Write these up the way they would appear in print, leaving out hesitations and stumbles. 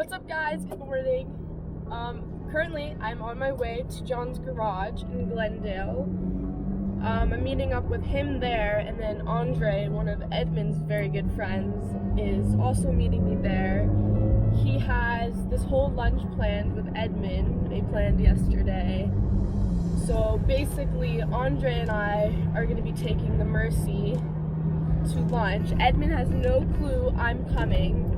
What's up, guys? Good morning. Currently I'm on my way to John's garage in Glendale. I'm meeting up with him there, and then Andre, one of Edmund's very good friends, is also meeting me there. He has this whole lunch planned with Edmund. They planned yesterday. So basically, Andre and I are going to be taking the Mercy to lunch. Edmund has no clue I'm coming.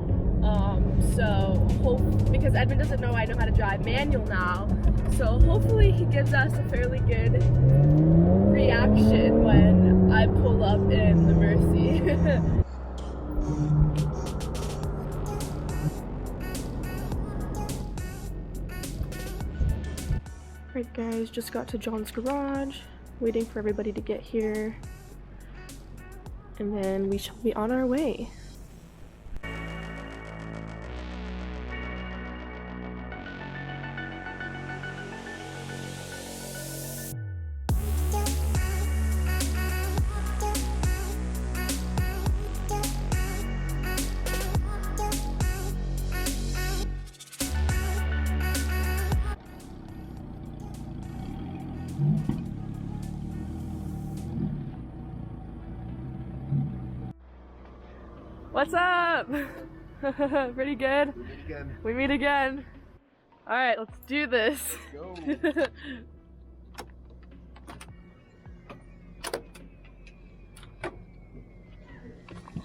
Because Edmund doesn't know I know how to drive manual now. So hopefully he gives us a fairly good reaction when I pull up in the Mercy. Alright guys, just got to John's garage, waiting for everybody to get here, and then we shall be on our way. What's up? Pretty good? We meet again. We meet again. Alright, let's do this. Let's go.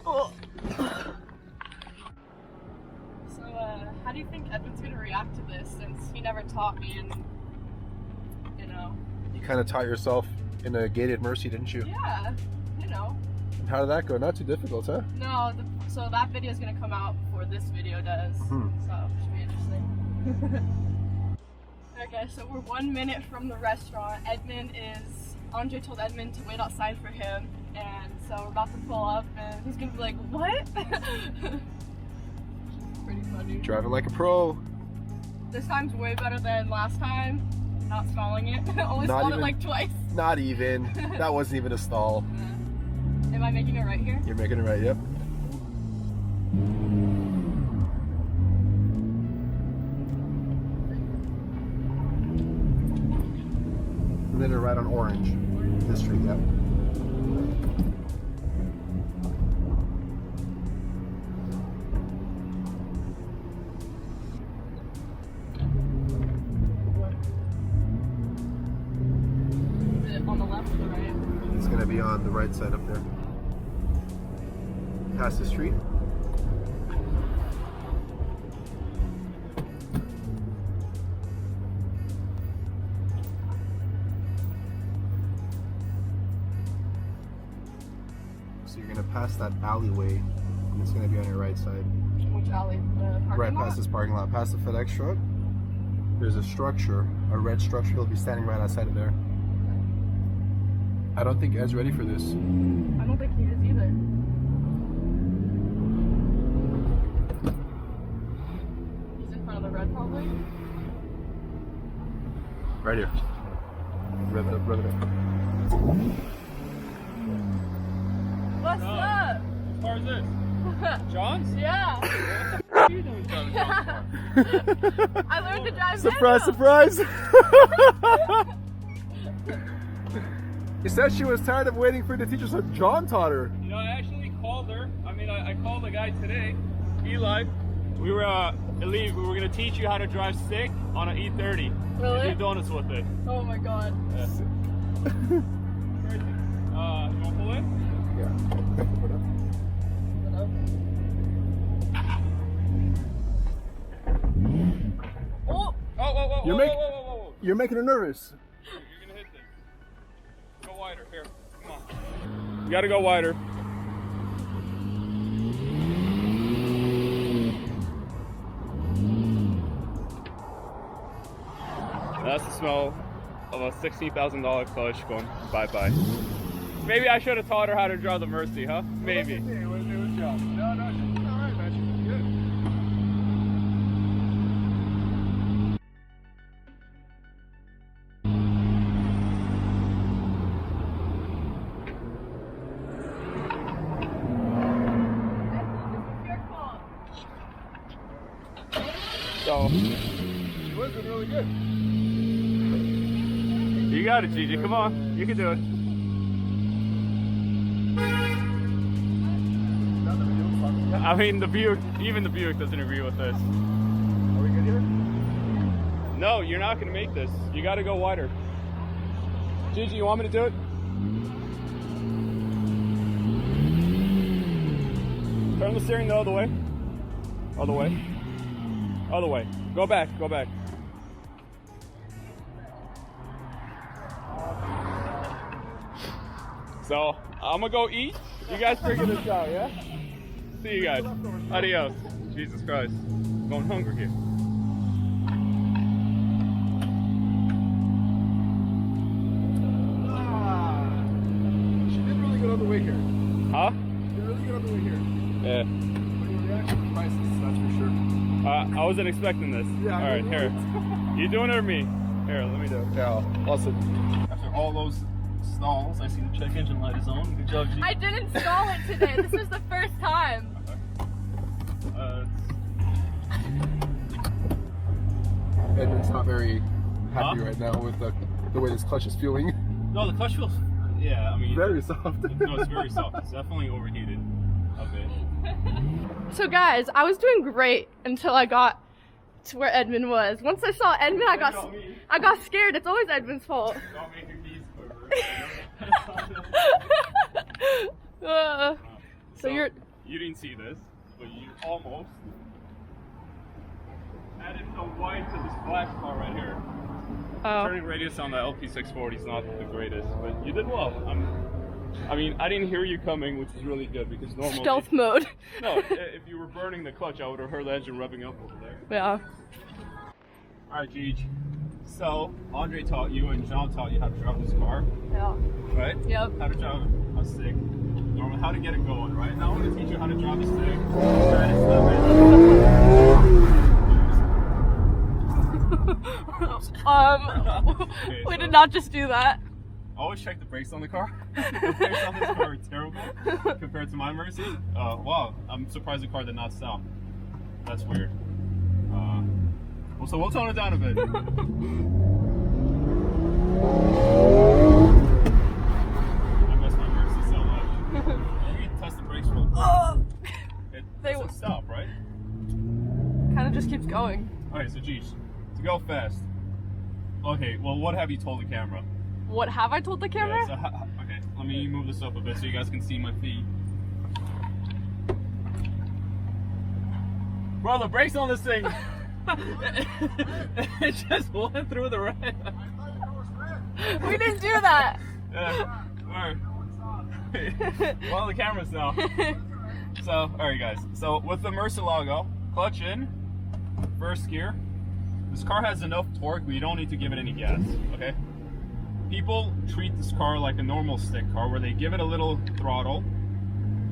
Oh. So, how do you think Edmund's gonna react to this, since he never taught me and, you know? You kind of taught yourself in a gated Mercy, didn't you? Yeah, you know. And how did that go? Not too difficult, huh? No, so that video is gonna come out before this video does, so it should be interesting. Okay, so we're 1 minute from the restaurant. Andre told Edmund to wait outside for him, and so we're about to pull up, and he's gonna be like, what? Pretty funny. Driving like a pro. This time's way better than last time. Not stalling it. Only stalled it like twice. Not even. That wasn't even a stall. Am I making it right here? You're making it right, yep. And then you're right on Orange. This street, yep. Is it on the left or the right? It's gonna be on the right side up there. Past the street. So you're gonna pass that alleyway, and it's gonna be on your right side. Which alley? The parking Right lot? past this parking lot, past the FedEx truck. There's a structure, a red structure. He'll be standing right outside of there. I don't think Ed's ready for this. I don't think he is either. He's in front of the red, probably. Right here. Rev it up, rev it up. What's up? As far as this? John's? Yeah. What are you doing driving John's car? I learned to drive Surprise, manual. surprise! She said she was tired of waiting for the teacher, so John taught her. You know, I actually called her. I called the guy today, Eli. We were we were gonna teach you how to drive stick on an E30. Really? And do donuts with it. Oh my god. Yeah. Crazy. You wanna pull in? Yeah. Oh! Oh, whoa. You're making her nervous. You're gonna hit this. Go wider. Here. Come on. You gotta go wider. That's the smell of a $16,000 clutch going bye-bye. Maybe I should have taught her how to drive the Mercy, huh? Maybe. No, she's alright, man. She's good. So She was doing really good. you got it, Gigi. Come on, you can do it. I mean, the Buick, even the Buick doesn't agree with this. Are we good here? No, you're not gonna make this. You gotta go wider. Gigi, you want me to do it? Turn the steering the other way. Other way. Other way. Go back, go back. So, I'm gonna go eat. You guys figure this out, yeah? See you guys. Adios. Jesus Christ. I'm going hungry here. She did really good on the way here. Huh? She did really good on the way here. Yeah. But we're actually priceless, that's for sure. I wasn't expecting this. Yeah, all right, here. You doing it or me? Here, let me do it. Yeah, awesome. After all those stalls, I see the check engine light is on. Good job, G. I didn't stall it today. This was the first time. Edmund's not very happy Huh? right now with the way this clutch is feeling. No, the clutch feels. Yeah, I mean. Very soft. No, it's very soft. It's definitely overheated a bit. So guys, I was doing great until I got to where Edmund was. Once I saw Edmund, I got scared. It's always Edmund's fault. Don't make your keys quiver. So you're. You didn't see this, but you almost added some white to this black car right here. Oh. Turning radius on the LP640 is not the greatest, but you did well. I mean, I didn't hear you coming, which is really good because normally Stealth mode. No, if you were burning the clutch, I would have heard the engine revving up over there. Yeah. All right, Gigi. So Andre taught you and John taught you how to drive this car, Yeah. right? Yep. How to drive a stick, normally how to get it going, right? Now I'm going to teach you how to drive a stick. We did not just do that. Always check the brakes on the car. The brakes on this car are terrible compared to my Mercy. Wow, I'm surprised the car did not stop. That's weird. Well, so we'll tone it down a bit. I miss my Mercy so much. You can test the brakes real quick. It doesn't stop, right? Kind of just keeps going. Alright, so Gigi, to go fast. Okay, well, what have you told the camera? What have I told the camera? Yeah, so okay, let me move this up a bit so you guys can see my feet. Bro, the brakes on this thing. It just went through the red. We didn't do that. Yeah. Alright. Well, the camera's now. So, alright guys. So with the Murciélago, clutch in, first gear. This car has enough torque, but you don't need to give it any gas, okay? People treat this car like a normal stick car where they give it a little throttle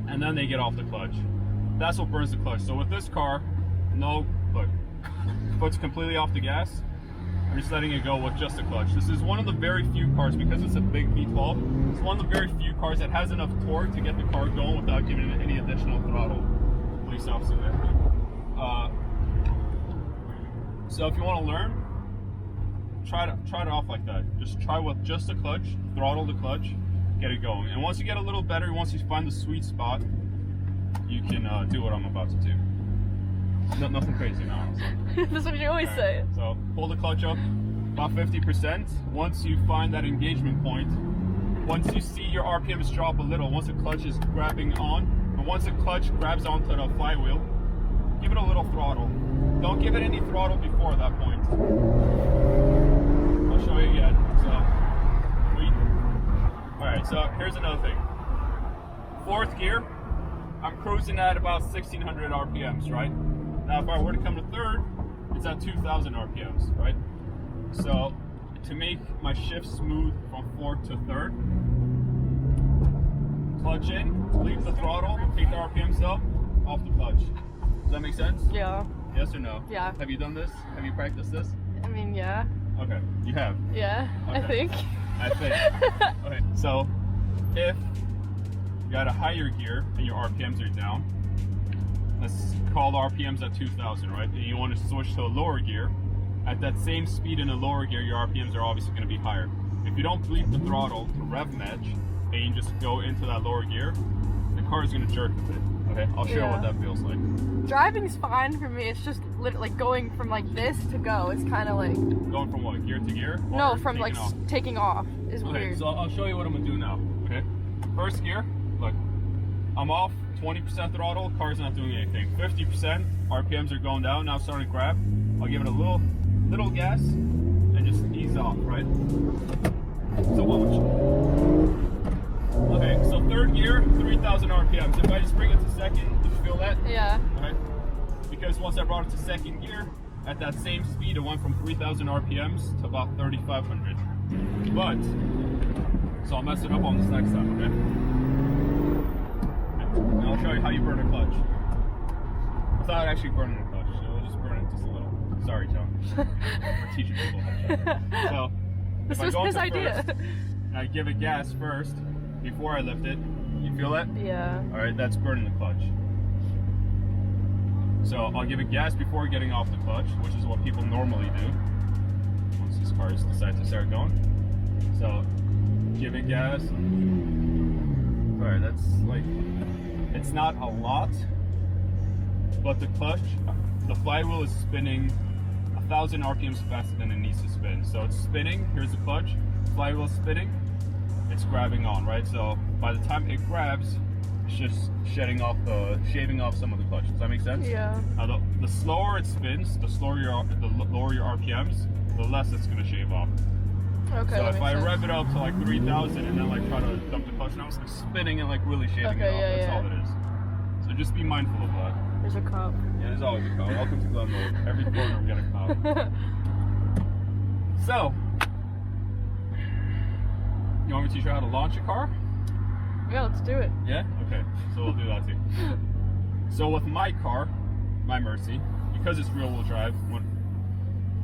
and then they get off the clutch. That's what burns the clutch. So with this car, no, look, foot's completely off the gas. I'm just letting it go with just a clutch. This is one of the very few cars, because it's a big V12, it's one of the very few cars that has enough torque to get the car going without giving it any additional throttle. Police officer there. So if you want to learn, try it off like that. Just try with just a clutch, throttle the clutch, get it going. And once you get a little better, once you find the sweet spot, you can do what I'm about to do. Nothing crazy now. That's what you always say. So pull the clutch up about 50%. Once you find that engagement point, once you see your RPMs drop a little, once the clutch is grabbing on, but once the clutch grabs onto the flywheel, give it a little throttle. Don't give it any throttle before that point. I'll show you again. So, wait. Alright, so here's another thing. Fourth gear, I'm cruising at about 1600 RPMs, right? Now if I were to come to third, it's at 2000 RPMs, right? So, to make my shift smooth from fourth to third, clutch in, leave the throttle, take the RPMs up, off the clutch. Does that make sense? Yeah. Yes or no? Yeah. Have you done this? Have you practiced this? I mean, yeah. Okay, you have. Yeah, Okay. I think. Okay, so if you got a higher gear and your RPMs are down, let's call the RPMs at 2,000, right? And you want to switch to a lower gear. At that same speed in a lower gear, your RPMs are obviously going to be higher. If you don't bleep the throttle to rev match, and you just go into that lower gear, the car is going to jerk a bit. Okay, I'll show you what that feels like. Driving's fine for me. It's just like going from like this to go. It's kind of like going from what, gear to gear? No, from like taking off is weird. Okay, so I'll show you what I'm gonna do now. Okay, first gear. Look, I'm off 20% throttle. Car's not doing anything. 50%. RPMs are going down. Now starting to grab. I'll give it a little gas and just ease off. Right. So watch. Okay, so third gear, 3,000 RPMs. If I just bring it to second, did you feel that? Yeah. Okay. Because once I brought it to second gear, at that same speed, it went from 3,000 RPMs to about 3,500. But, so I'll mess it up on this next time, okay? And I'll show you how you burn a clutch. Without actually burning a clutch, so we'll just burn it just a little. Sorry, John. We're teaching people. So, this if I was go his into idea. first, and I give it gas first, before I lift it. You feel that? Yeah. Alright, that's burning the clutch. So I'll give it gas before getting off the clutch, which is what people normally do once these cars decide to start going. So give it gas. Alright, that's like, it's not a lot, but the clutch, the flywheel is spinning 1,000 RPMs faster than it needs to spin. So it's spinning, here's the clutch, flywheel's spinning, it's grabbing on, right? So by the time it grabs, it's just shaving off some of the clutch. Does that make sense? Yeah. Now the slower it spins, the lower your RPMs, the less it's gonna shave off. Okay. So if I rev it up to like 3,000 and then like try to dump the clutch, now it's like spinning and like really shaving it off. That's all it is. So just be mindful of that. There's a cop. Yeah, there's always a cop. Welcome to Glenmore. Every corner we get a cop. So, you want me to teach you how to launch a car? Yeah, let's do it. Yeah? Okay, so we'll do that too. So with my car, my Mercy, because it's rear wheel drive,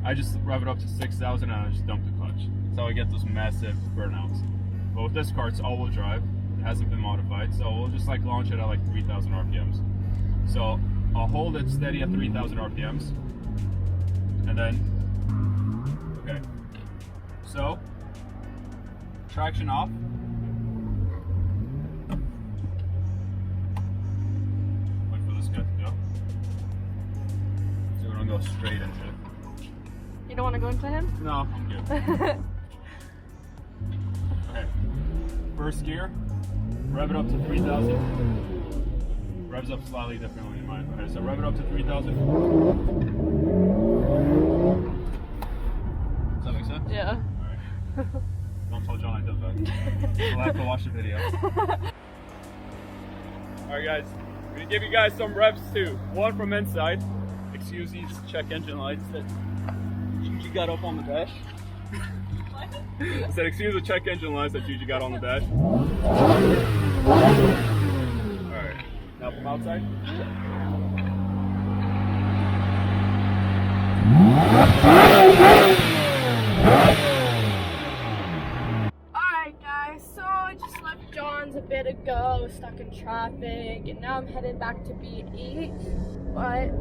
I just rev it up to 6,000 and I just dump the clutch. That's how I get those massive burnouts. But with this car, it's all wheel drive. It hasn't been modified, so we'll just like launch it at like 3,000 RPMs. So I'll hold it steady at 3,000 RPMs. And then, okay. So, traction off. Wait for this guy to go. So we don't go straight into it. You don't want to go into him? No, I'm good. Okay. First gear, rev it up to 3,000. Revs up slightly differently in mine. Okay, so rev it up to 3,000. Does that make sense? Yeah. Alright. Don't tell John I did that. We'll have to watch the video. Alright guys, I'm going to give you guys some revs too. One from inside. Excuse these check engine lights that Gigi got up on the dash. I said excuse the check engine lights that Gigi got on the dash. Alright, now from outside. Alright guys, so I just left John's a bit ago, stuck in traffic, and now I'm headed back to B8. But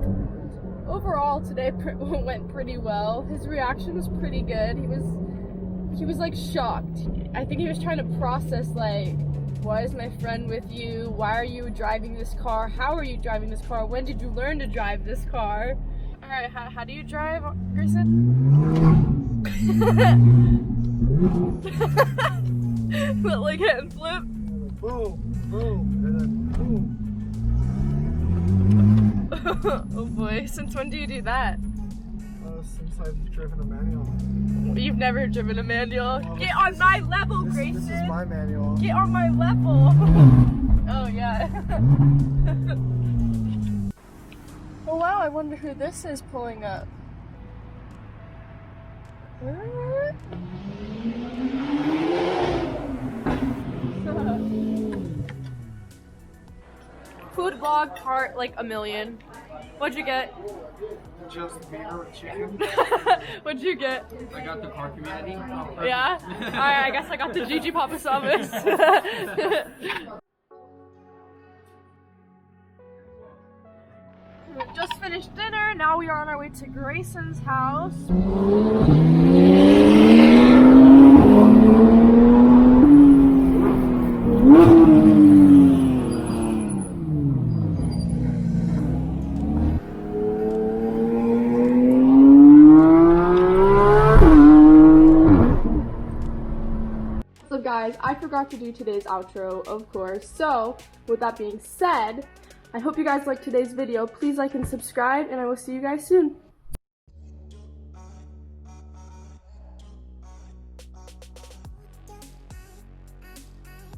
overall today went pretty well. His reaction was pretty good. He was like shocked. I think he was trying to process like, why is my friend with you? Why are you driving this car? How are you driving this car? When did you learn to drive this car? Alright, how do you drive, Grayson? Like hit and flip? Boom, boom, and then boom. Oh boy, since when do you do that? Since I've driven a manual. You've never driven a manual? Well, Get on my level, Grayson! This is my manual. Get on my level! Oh yeah. Oh wow, I wonder who this is pulling up. Food vlog part like a million. What'd you get? Just beer with chicken. What'd you get? I got the car community. Yeah? Alright, I guess I got the Gigi Papasavvas. right now we are on our way to Grayson's house. So guys, I forgot to do today's outro, of course. So, with that being said, I hope you guys liked today's video. Please like and subscribe, and I will see you guys soon.